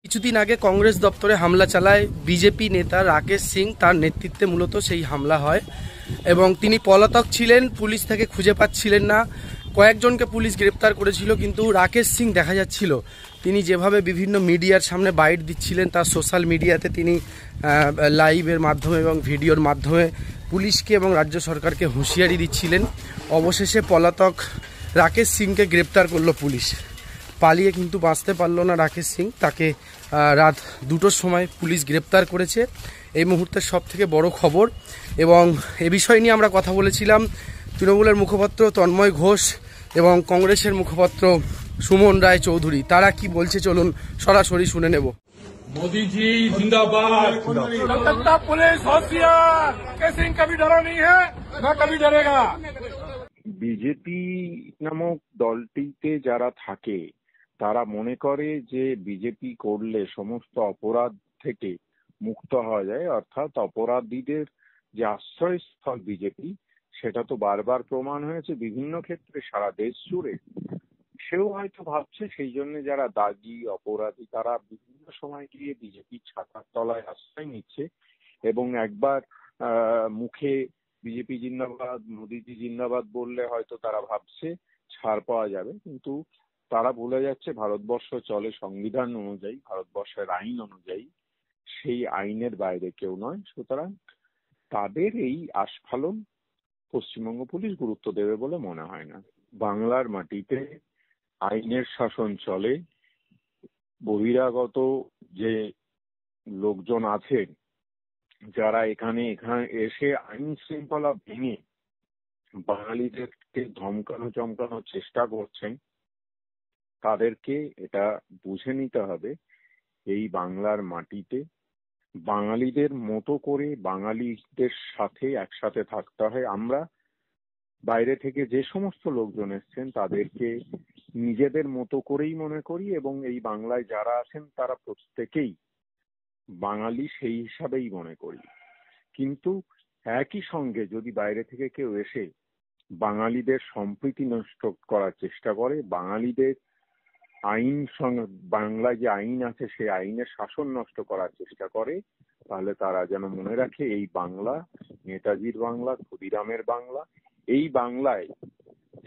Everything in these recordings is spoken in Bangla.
কিছুদিন আগে কংগ্রেস দপ্তরে হামলা চালায় বিজেপি নেতা রাকেশ সিং, তার নেতৃত্বে মূলত সেই হামলা হয় এবং তিনি পলাতক ছিলেন, পুলিশ থেকে খুঁজে পাচ্ছিলেন না। কয়েকজনকে পুলিশ গ্রেপ্তার করেছিল, কিন্তু রাকেশ সিং দেখা যাচ্ছিল তিনি যেভাবে বিভিন্ন মিডিয়ার সামনে বাইট দিচ্ছিলেন, তার সোশ্যাল মিডিয়াতে তিনি লাইভের মাধ্যমে এবং ভিডিওর মাধ্যমে পুলিশকে এবং রাজ্য সরকারকে হুঁশিয়ারি দিচ্ছিলেন। অবশেষে পলাতক রাকেশ সিংকে গ্রেপ্তার করলো পুলিশ। পালিয়ে কিন্তু বাঁচতে পারলো না রাকেশ সিং, তাকে রাত 2টোর সময় পুলিশ গ্রেপ্তার করেছে। এই মুহূর্তের সব থেকে বড় খবর, এবং এ বিষয় নিয়ে আমরা কথা বলেছিলাম তৃণমূলের মুখপাত্র তন্ময় ঘোষ এবং কংগ্রেসের মুখপাত্র সুমন রায় চৌধুরী। তারা কি বলছে চলুন সরাসরি শুনে নেব। मोदी जी जिंदाबाद। कलकत्ता पुलिस होशियार, राकेश सिंह कभी डरा नहीं है, ना कभी डरेगा। বিজেপি নামক দলটিতে যারা থাকে তারা মনে করে যে বিজেপি করলে সমস্ত অপরাধ থেকে মুক্ত হওয়া যায়, অর্থাৎ অপরাধীদের যে আশ্রয়স্থল বিজেপি, সেটা তো বারবার প্রমাণ হয়েছে বিভিন্ন ক্ষেত্রে সারা দেশ জুড়ে। সেও হয়তো ভাবছে সেই জন্য যারা দাগী অপরাধী তারা বিভিন্ন সময় গিয়ে বিজেপির ছাতার তলায় আশ্রয় নিচ্ছে এবং একবার মুখে বিজেপি জিন্দাবাদ, মোদিজি জিন্দাবাদ বললে হয়তো তারা ভাবছে ছাড় পাওয়া যাবে, কিন্তু তারা ভুলে যাচ্ছে ভারতবর্ষ চলে সংবিধান অনুযায়ী, ভারতবর্ষের আইন অনুযায়ী, সেই আইনের বাইরে কেউ নয়। সুতরাং তাদের এই আস্ফালন পশ্চিমবঙ্গ পুলিশ গুরুত্ব দেবে বলে মনে হয় না। বাংলার মাটিতে আইনের শাসন চলে, বহিরাগত যে লোকজন আছেন যারা এখানে এসে আইন শৃঙ্খলা ভেঙে বাঙালিদেরকে ধমকানো চমকানোর চেষ্টা করছেন, তাদেরকে এটা বুঝে নিতে হবে এই বাংলার মাটিতে বাঙালিদের মতো করে বাঙালিদের সাথে একসাথে থাকতে হয়। আমরা বাইরে থেকে যে সমস্ত লোকজন এসছেন তাদেরকে নিজেদের মতো করেই মনে করি এবং এই বাংলায় যারা আছেন তারা প্রত্যেকেই বাঙালি সেই হিসাবেই মনে করি। কিন্তু একই সঙ্গে যদি বাইরে থেকে কেউ এসে বাঙালিদের সম্প্রীতি নষ্ট করার চেষ্টা করে, বাঙালিদের বাংলায় যে আইন আছে সেই আইনের শাসন নষ্ট করার চেষ্টা করে, তাহলে তারা যেন মনে রাখে এই বাংলা নেতাজির বাংলা, ক্ষুদিরামের বাংলা। এই বাংলায়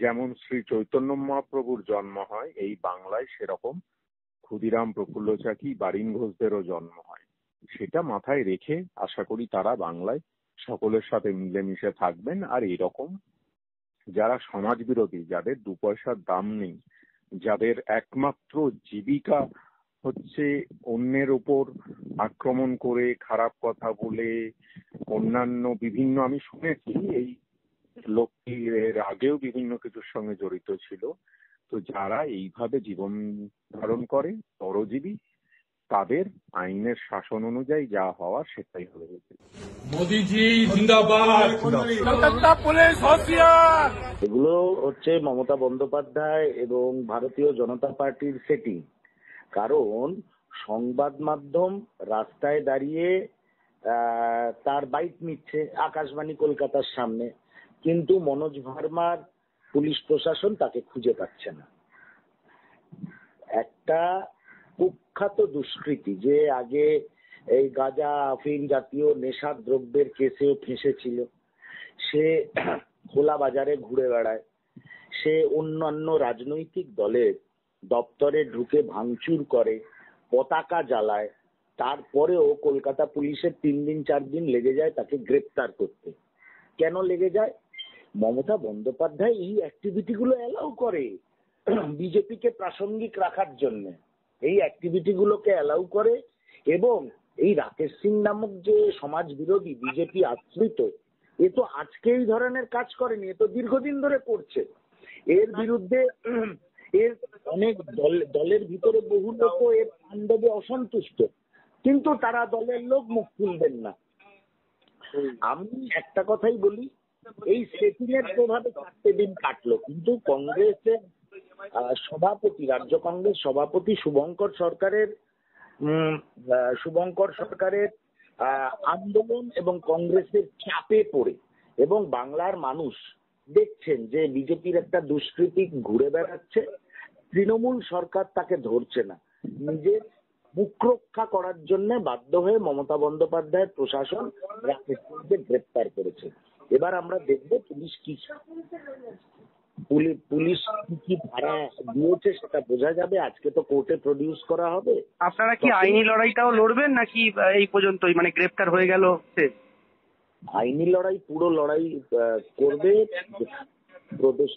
যেমন শ্রী চৈতন্য মহাপ্রভুর জন্ম হয়, এই বাংলায় সেরকম ক্ষুদিরাম, প্রফুল্ল চাকি, বারিন ঘোষদেরও জন্ম হয়। সেটা মাথায় রেখে আশা করি তারা বাংলায় সকলের সাথে মিলেমিশে থাকবেন। আর এরকম যারা সমাজ বিরোধী, যাদের 2 পয়সার দাম নেই, যাদের একমাত্র জীবিকা হচ্ছে অন্যের উপর আক্রমণ করে, খারাপ কথা বলে, অন্যান্য বিভিন্ন, আমি শুনেছি এই লোকটি এর আগেও বিভিন্ন কিছুর সঙ্গে জড়িত ছিল, তো যারা এইভাবে জীবন ধারণ করে পরজীবী, তাদের আইনের শাসন অনুযায়ী যা হওয়ার সেটাই হবে। मोदी जी जिंदाबाद। कलकत्ता पुलिस होशियार। এগুলো হচ্ছে মমতা বন্দ্যোপাধ্যায় এবং ভারতীয় জনতা পার্টির সেটিং। কারণ সংবাদ মাধ্যম রাস্তায় দাঁড়িয়ে তার বাইট নিচ্ছে আকাশবাণী কলকাতার সামনে, কিন্তু মনোজ ভার্মার পুলিশ প্রশাসন তাকে খুঁজে পাচ্ছে না। একটা কুখ্যাত দুষ্কৃতী যে আগে এই গাঁজা আফিম জাতীয় নেশার দ্রব্যের কেসেও ফেঁসেছিল, সে খোলা বাজারে ঘুরে বেড়ায়, সে অন্যান্য রাজনৈতিক দলের দপ্তরে ঢুকে ভাঙচুর করে, পতাকা জ্বালায়, তারপরেও কলকাতা পুলিশের 3 দিন 4 দিন লেগে যায় তাকে গ্রেপ্তার করতে। কেন লেগে যায়? মমতা বন্দ্যোপাধ্যায় এই অ্যাক্টিভিটি গুলো অ্যালাউ করে বিজেপিকে প্রাসঙ্গিক রাখার জন্য, এই অ্যাক্টিভিটি গুলোকে অ্যালাউ করে। এবং এই রাকেশ সিং নামক যে সমাজ বিরোধী বিজেপি আশ্রিত, এ তো আজকে এই ধরনের কাজ করেনি, এ তো দীর্ঘদিন ধরে করছে। এর বিরুদ্ধে এর অনেক দলের ভিতরে বহু লোক এর তাণ্ডবে অসন্তুষ্ট, কিন্তু তারা দলের লোক মুখ খুলবেন না। আমি একটা কথাই বলি, এই সেটিং এর প্রভাবে 4টে দিন কাটলো, কিন্তু কংগ্রেসের সভাপতি, রাজ্য কংগ্রেস সভাপতি শুভঙ্কর সরকারের আন্দোলন এবং কংগ্রেসের চাপে পড়ে, এবং বাংলার মানুষ দেখছেন যে বিজেপির একটা দুষ্কৃতী ঘুরে বেড়াচ্ছে, তৃণমূল সরকার তাকে ধরছে না, নিজের মুখ রক্ষা করার জন্য বাধ্য হয়ে মমতা বন্দ্যোপাধ্যায়ের প্রশাসন রাকেশ সিংকে গ্রেপ্তার করেছে। এবার আমরা দেখবো পুলিশ কি ধারা দিয়েছে সেটা বোঝা যাবে। আজকে তো কোর্টে প্রডিউস করা হবে। আপনারা কি আইনি লড়াইটাও লড়বেন নাকি এই পর্যন্তই, মানে গ্রেপ্তার হয়ে গেল শেষ? আইনি লড়াই, পুরো লড়াই করবে প্রদেশ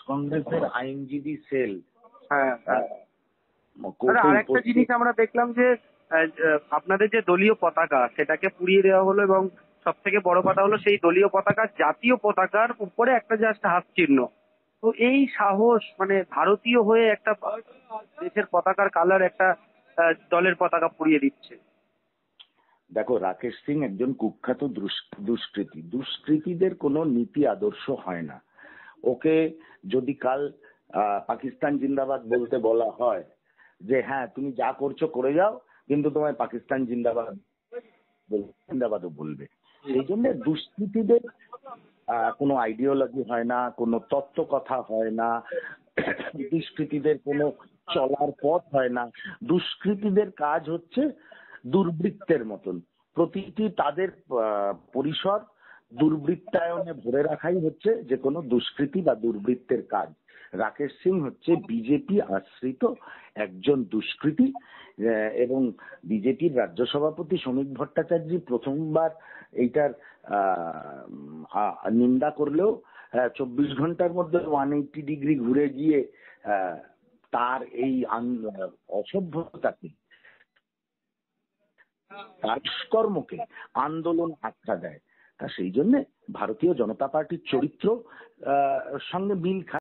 কংগ্রেসের আইনজীবী সেল। হ্যাঁ। আর একটা জিনিস আমরা দেখলাম যে আপনাদের যে দলীয় পতাকা সেটাকে পুড়িয়ে দেওয়া হলো, এবং সব থেকে বড় কথা হলো সেই দলীয় পতাকা জাতীয় পতাকার উপরে একটা জাস্ট হাত চিহ্ন। তো এই সাহস, মানে ভারতীয় হয়ে একটা দেশের পতাকার কালার একটা দলের পতাকা পুড়িয়ে দিচ্ছে। দেখো, রাকেশ সিং একজন কুখ্যাত দুষ্কৃতীদের কোনো নীতি আদর্শ হয় না। ওকে যদি কাল পাকিস্তান জিন্দাবাদ বলতে বলা হয় যে হ্যাঁ তুমি যা করছো করে যাও, কিন্তু তোমায় পাকিস্তান জিন্দাবাদও বলবে। সেই জন্য দুষ্কৃতীদের কোনো আইডিওলজি হয় না, কোনো তত্ত্ব কথা হয় না, দুষ্কৃতীদের কোনো চলার পথ হয় না। দুষ্কৃতীদের কাজ হচ্ছে দুর্বৃত্তের মতন, প্রতিটি তাদের পরিসর দুর্বৃত্তায়নে ভরে রাখাই হচ্ছে যে কোনো দুষ্কৃতী বা দুর্বৃত্তের কাজ। রাকেশ সিং হচ্ছে বিজেপি আশ্রিত একজন দুষ্কৃতী, এবং বিজেপির রাজ্য সভাপতি শ্রমিক ভট্টাচার্য প্রথমবার এইটার নিন্দা করলেও 24 ঘন্টার মধ্যে 180 ডিগ্রি ঘুরে গিয়ে তার এই অসভ্যতাকে, কাজকর্মকে আন্দোলন আখ্যা দেয়। তা সেই জন্য ভারতীয় জনতা পার্টির চরিত্র সঙ্গে মিল খায়।